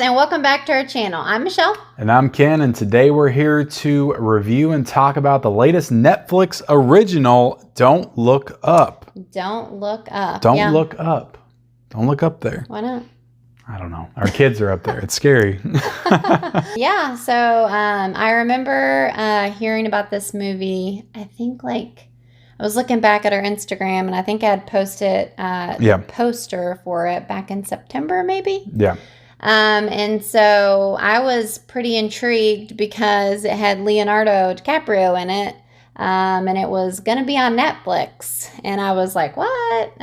and welcome back to our channel. I'm Michelle. And I'm Ken, and today we're here to review and talk about the latest Netflix original, Don't Look Up. Don't Look Up. Don't look up. Don't look up there. Why not? I don't know. Our kids are up there. It's scary. Yeah, so I remember hearing about this movie, I think I was looking back at our Instagram, and I think I had posted the poster for it back in September, maybe? Yeah. And so I was pretty intrigued because it had Leonardo DiCaprio in it, and it was going to be on Netflix. And I was like, what?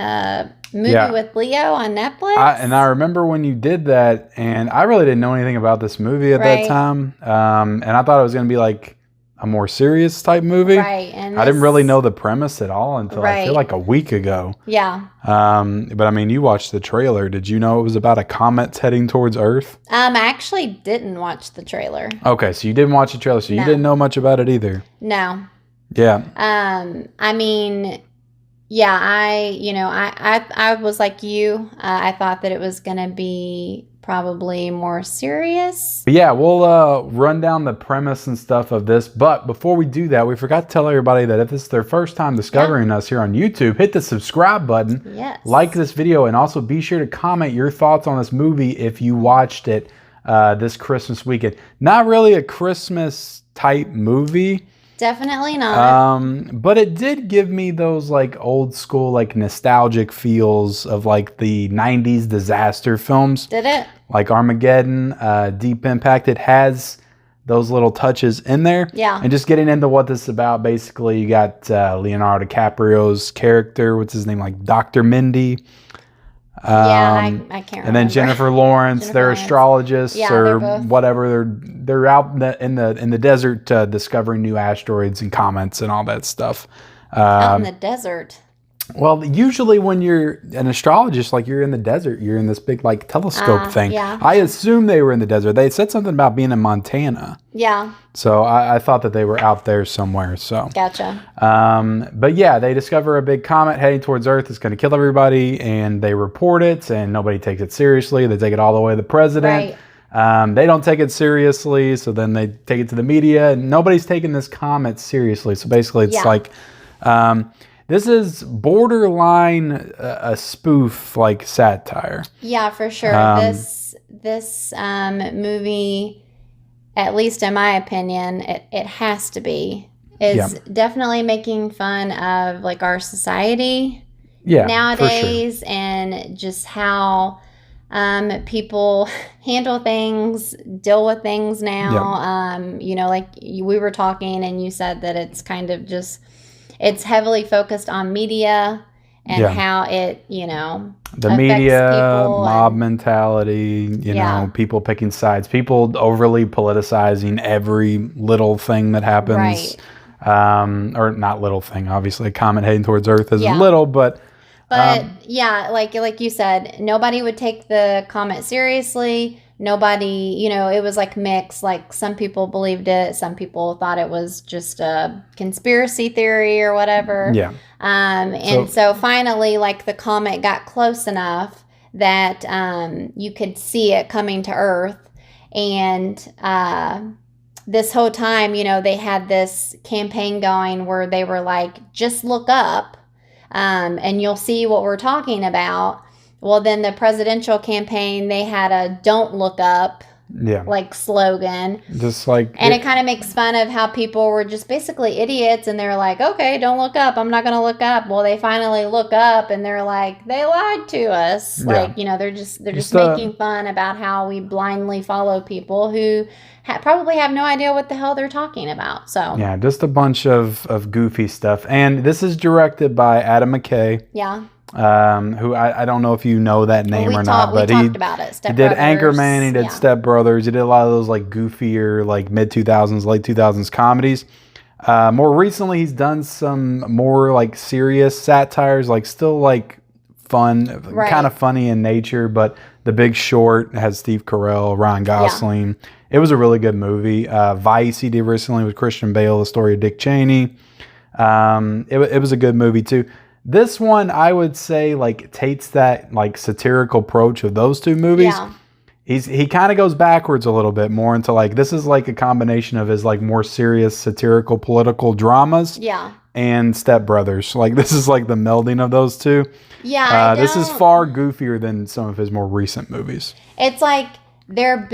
Movie with Leo on Netflix? I remember when you did that, and I really didn't know anything about this movie at that time. And I thought it was going to be like a more serious type movie. Right. And I didn't really know the premise at all until I feel like a week ago. Yeah. But I mean, you watched the trailer. Did you know it was about a comet heading towards Earth? I actually didn't watch the trailer. Okay, so you didn't watch the trailer, so you didn't know much about it either. No. Yeah. I mean, yeah, I was like you. I thought that it was going to be probably more serious. But yeah, we'll run down the premise and stuff of this. But before we do that, we forgot to tell everybody that if this is their first time discovering us here on YouTube, hit the subscribe button. Yes. Like this video, and also be sure to comment your thoughts on this movie if you watched it this Christmas weekend. Not really a Christmas type movie. Definitely not. But it did give me those like old school, like nostalgic feels of like the 90s disaster films. Did it? Like Armageddon, Deep Impact. It has those little touches in there. Yeah. And just getting into what this is about, basically you got Leonardo DiCaprio's character, what's his name, like Dr. Mindy. I can't remember. And then Jennifer Lawrence, they're astrologists or whatever. They're out in the desert discovering new asteroids and comets and all that stuff. Out in the desert. Well, usually when you're an astrologist, like you're in the desert, you're in this big like telescope thing. Yeah. I assume they were in the desert. They said something about being in Montana. Yeah. So I thought that they were out there somewhere. So gotcha. But yeah, they discover a big comet heading towards Earth. It's going to kill everybody, and they report it, and nobody takes it seriously. They take it all the way to the president. Right. They don't take it seriously, so then they take it to the media, and nobody's taking this comet seriously. So basically, it's like this is borderline a spoof, like satire. Yeah, for sure. This movie, at least in my opinion, it has to be, is definitely making fun of like our society nowadays, and just how people handle things, deal with things now. Like we were talking and you said that it's kind of just, it's heavily focused on media and how it, the media, mob mentality, you know, people picking sides, people overly politicizing every little thing that happens. Right. Or not little thing, obviously. A comet heading towards Earth is little, but like you said, nobody would take the comet seriously. Nobody, it was like mixed. Like some people believed it. Some people thought it was just a conspiracy theory or whatever. Yeah. And so finally, like the comet got close enough that you could see it coming to Earth. And this whole time, they had this campaign going where they were like, just look up and you'll see what we're talking about. Well, then the presidential campaign, they had a "Don't Look Up" like slogan. Just like, and it kind of makes fun of how people were just basically idiots, and they're like, "Okay, don't look up. I'm not going to look up." Well, they finally look up, and they're like, "They lied to us." Like, they're just making fun about how we blindly follow people who probably have no idea what the hell they're talking about. So yeah, just a bunch of goofy stuff. And this is directed by Adam McKay. Yeah. Who I don't know if you know that name or not, but he talked about it. He did Anchorman, he did Step Brothers, he did a lot of those like goofier, like mid 2000s, late 2000s comedies. More recently, he's done some more like serious satires, like still like fun, kind of funny in nature. But The Big Short has Steve Carell, Ryan Gosling. It was a really good movie. Vice he did recently with Christian Bale, the story of Dick Cheney. It was a good movie too. This one, I would say, like, takes that, like, satirical approach of those two movies he kind of goes backwards a little bit more into like, this is like a combination of his like more serious satirical political dramas and Step Brothers. Like this is like the melding of those two. Yeah, this is far goofier than some of his more recent movies. It's like they're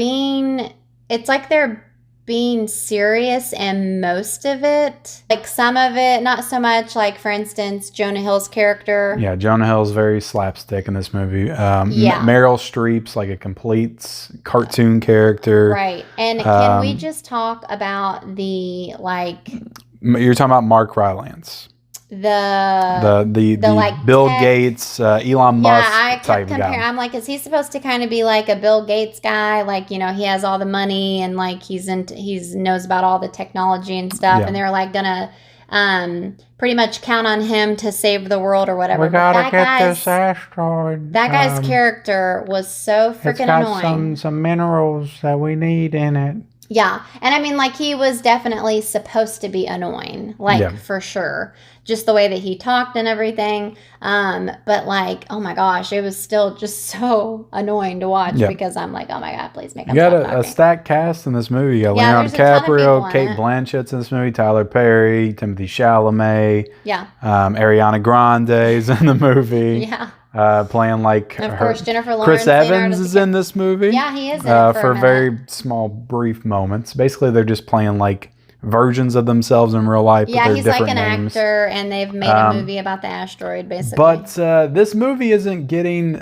being serious in most of it. Like some of it, not so much. Like for instance, Jonah Hill's character. Yeah, Jonah Hill's very slapstick in this movie. Meryl Streep's like a complete cartoon character. Right. And can we just talk about the like... You're talking about Mark Rylance. The like Bill Gates, Elon Musk type guy. I'm like, is he supposed to kind of be like a Bill Gates guy? Like, you know, he has all the money and like he knows about all the technology and stuff. Yeah. And they're like gonna pretty much count on him to save the world or whatever. We gotta get this asteroid. That guy's character was so freaking annoying. It's got some minerals that we need in it. Yeah. And I mean, like, he was definitely supposed to be annoying, like, for sure. Just the way that he talked and everything. But, like, oh my gosh, it was still just so annoying to watch because I'm like, oh my God, please make him stop talking. You got a stacked cast in this movie. You got Leonardo DiCaprio, Kate Blanchett's in this movie, Tyler Perry, Timothée Chalamet. Yeah. Ariana Grande's in the movie. Yeah. Playing like of course, Jennifer Lawrence. Chris Evans is in this movie. Yeah, he is in it for very small, brief moments. Basically, they're just playing like versions of themselves in real life. Yeah, but he's like an names. Actor, and they've made a movie about the asteroid, basically. But this movie isn't being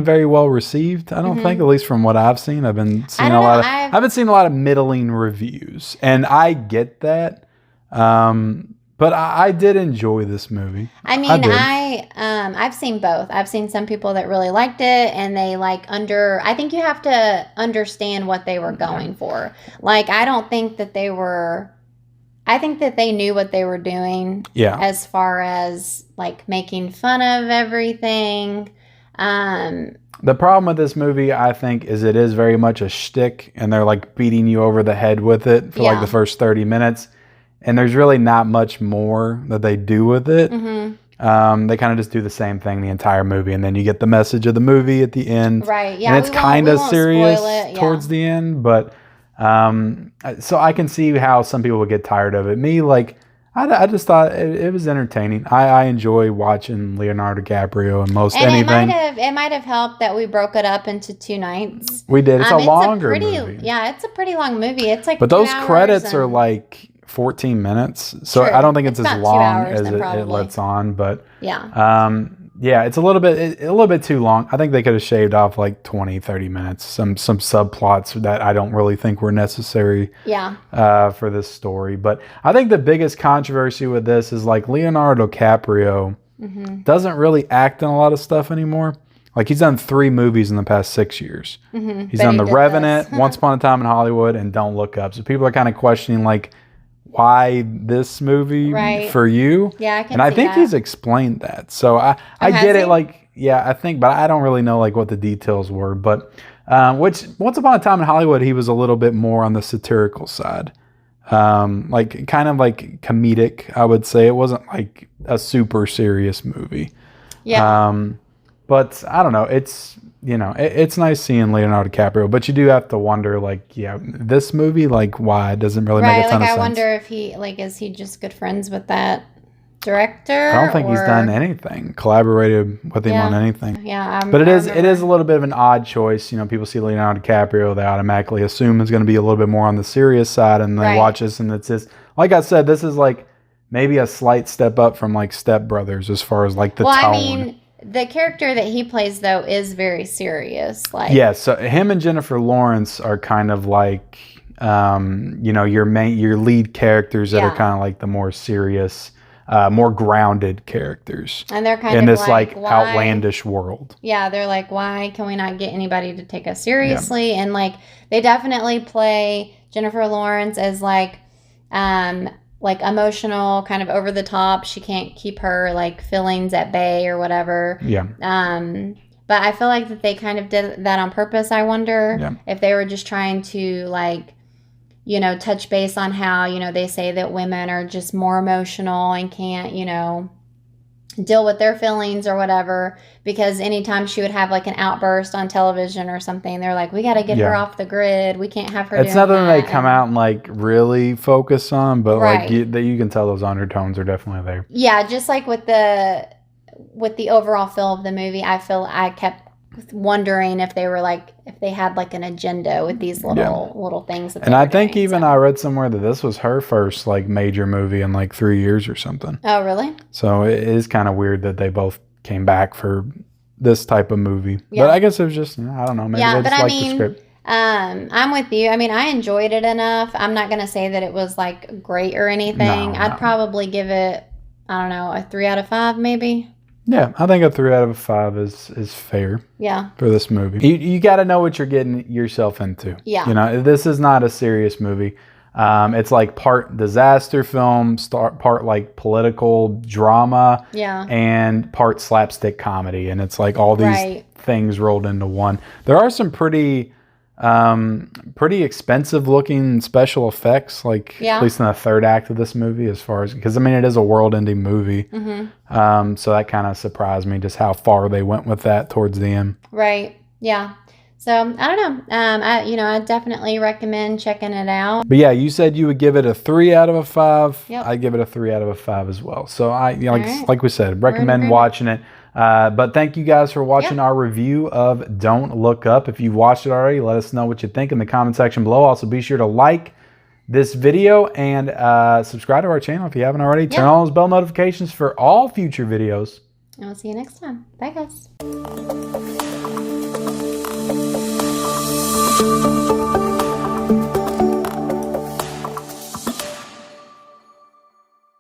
very well received. I don't think, at least from what I've seen. I've been seeing I've been seeing a lot of middling reviews, and I get that. But I did enjoy this movie. I mean, I've seen both. I've seen some people that really liked it, and they I think you have to understand what they were going for. Like, I don't think that I think that they knew what they were doing. Yeah. As far as like making fun of everything. The problem with this movie, I think, is it is very much a shtick, and they're like beating you over the head with it for like the first 30 minutes. And there's really not much more that they do with it. Mm-hmm. They kind of just do the same thing the entire movie. And then you get the message of the movie at the end. Right, yeah. And it's kind of serious towards the end. But so I can see how some people would get tired of it. Me, like, I just thought it was entertaining. I enjoy watching Leonardo DiCaprio in most anything. It might have helped that we broke it up into 2 nights. We did. It's a longer movie. Yeah, it's a pretty long movie. It's like But those credits are like 14 minutes, so true. I don't think it's as long as it lets on, but it's a little bit too long. I think they could have shaved off like 20-30 minutes, some subplots that I don't really think were necessary for this story. But I think the biggest controversy with this is like Leonardo DiCaprio doesn't really act in a lot of stuff anymore. Like, he's done 3 movies in the past 6 years. He's done The Revenant, Once Upon a Time in Hollywood, and Don't Look Up. So people are kind of questioning like, why this movie for you? Yeah, I can and I think he's explained that. So I get it. Like, I think, but I don't really know like what the details were. But which Once Upon a Time in Hollywood, he was a little bit more on the satirical side, like kind of like comedic. I would say it wasn't like a super serious movie. Yeah. But I don't know. It's it's nice seeing Leonardo DiCaprio, but you do have to wonder, like, this movie, like, why? It doesn't really make a ton of sense. I wonder if is he just good friends with that director? I don't think he's done anything, collaborated with him on anything. Yeah, but it is a little bit of an odd choice. People see Leonardo DiCaprio, they automatically assume it's going to be a little bit more on the serious side, and they watch this, and it's just, like I said, this is like maybe a slight step up from like Step Brothers as far as like the tone. I mean, the character that he plays, though, is very serious. Like, so him and Jennifer Lawrence are kind of like, your lead characters that are kind of like the more serious, more grounded characters. And they're kind of in this like outlandish world. Yeah, they're like, why can we not get anybody to take us seriously? And like, they definitely play Jennifer Lawrence as like emotional, kind of over the top. She can't keep her like feelings at bay or whatever. Yeah. But I feel like that they kind of did that on purpose. I wonder if they were just trying to like, touch base on how, they say that women are just more emotional and can't, deal with their feelings or whatever, because anytime she would have like an outburst on television or something, they're like, we got to get her off the grid. We can't have her It's doing nothing that. they come out and like really focus on, but like you can tell those undertones are definitely there. Yeah, just like with the overall feel of the movie, I kept wondering if they were like, if they had like an agenda with these little things that and I think doing, I read somewhere that this was her first like major movie in like 3 years or something. Oh, really? So it is kind of weird that they both came back for this type of movie. But I guess it was just, I don't know, maybe they just liked the script. I'm with you. I mean, I enjoyed it enough. I'm not going to say that it was like great or anything. I'd probably give it, I don't know, a 3 out of 5 maybe. Yeah, I think a 3 out of 5 is fair. Yeah. For this movie, you got to know what you're getting yourself into. Yeah. You know, this is not a serious movie. It's like part disaster film, part like political drama, and part slapstick comedy, and it's like all these things rolled into one. There are some pretty expensive looking special effects, like at least in the third act of this movie, as far as, because I mean it is a world-ending movie, so that kind of surprised me just how far they went with that towards the end. Right. Yeah. So I don't know. I definitely recommend checking it out. But yeah, you said you would give it a 3 out of 5. Yep. I'd give it a 3 out of 5 as well. So like we said, recommend watching it. But thank you guys for watching our review of Don't Look Up. If you've watched it already, let us know what you think in the comment section below. Also, be sure to like this video and subscribe to our channel if you haven't already. Turn on those bell notifications for all future videos. And we'll see you next time. Bye, guys.